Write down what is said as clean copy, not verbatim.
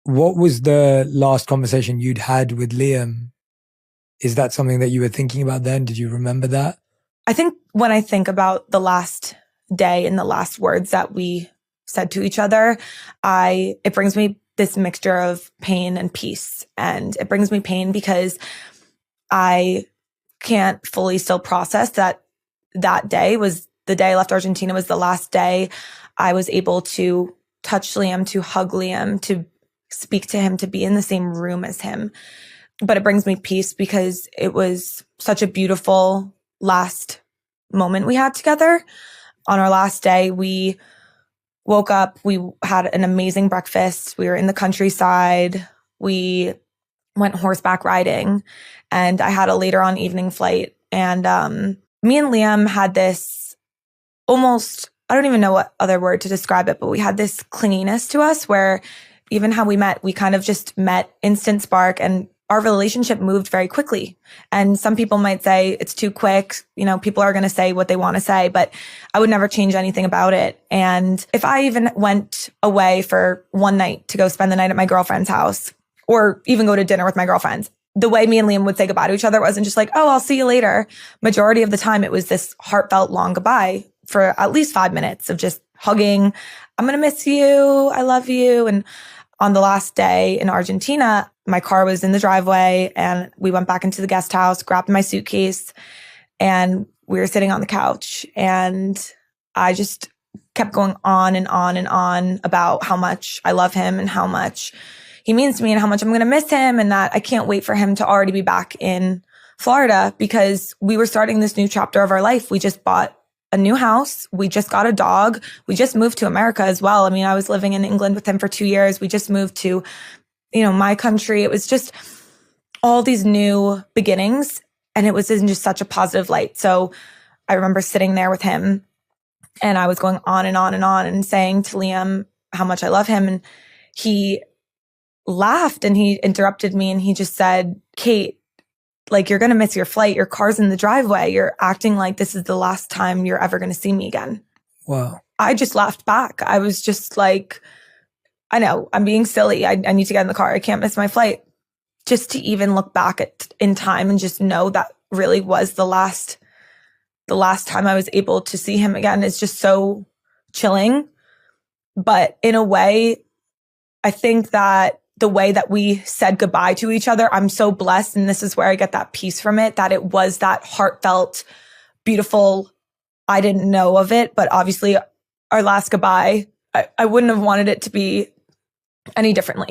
What was the last conversation you'd had with Liam? Is that something that you were thinking about then? Did you remember that? I think when I think about the last day and the last words that we said to each other, it brings me this mixture of pain and peace. And it brings me pain because I can't fully still process that day was the day I left Argentina, was the last day I was able to touch Liam, to hug Liam, to speak to him, to be in the same room as him. But it brings me peace because it was such a beautiful last moment we had together. On our last day, we woke up, we had an amazing breakfast. We were in the countryside. We went horseback riding, and I had a later on evening flight. And me and Liam had this almost, I don't even know what other word to describe it, but we had this clinginess to us where even how we met, we kind of just met, instant spark, and our relationship moved very quickly. And some people might say it's too quick. You know, people are going to say what they want to say, but I would never change anything about it. And if I even went away for one night to go spend the night at my girlfriend's house, or even go to dinner with my girlfriends, the way me and Liam would say goodbye to each other wasn't just like, oh, I'll see you later. Majority of the time, it was this heartfelt long goodbye for at least 5 minutes of just hugging. I'm going to miss you. I love you. And on the last day in Argentina, my car was in the driveway and we went back into the guest house, grabbed my suitcase, and we were sitting on the couch. And I just kept going on and on and on about how much I love him and how much he means to me and how much I'm going to miss him, and that I can't wait for him to already be back in Florida because we were starting this new chapter of our life. We just bought a new house. We just got a dog. We just moved to America as well. I mean, I was living in England with him for 2 years. We just moved to, my country. It was just all these new beginnings, and it was in just such a positive light. So I remember sitting there with him and I was going on and on and on and saying to Liam how much I love him. And he laughed and he interrupted me and he just said, Kate, like, you're going to miss your flight. Your car's in the driveway. You're acting like this is the last time you're ever going to see me again. Wow. I just laughed back. I was just like, I know I'm being silly. I need to get in the car. I can't miss my flight. Just to even look back in time and just know that really was the last time I was able to see him again is just so chilling. But in a way, I think that the way that we said goodbye to each other, I'm so blessed. And this is where I get that peace from it, that it was that heartfelt, beautiful, I didn't know of it, but obviously our last goodbye, I wouldn't have wanted it to be any differently.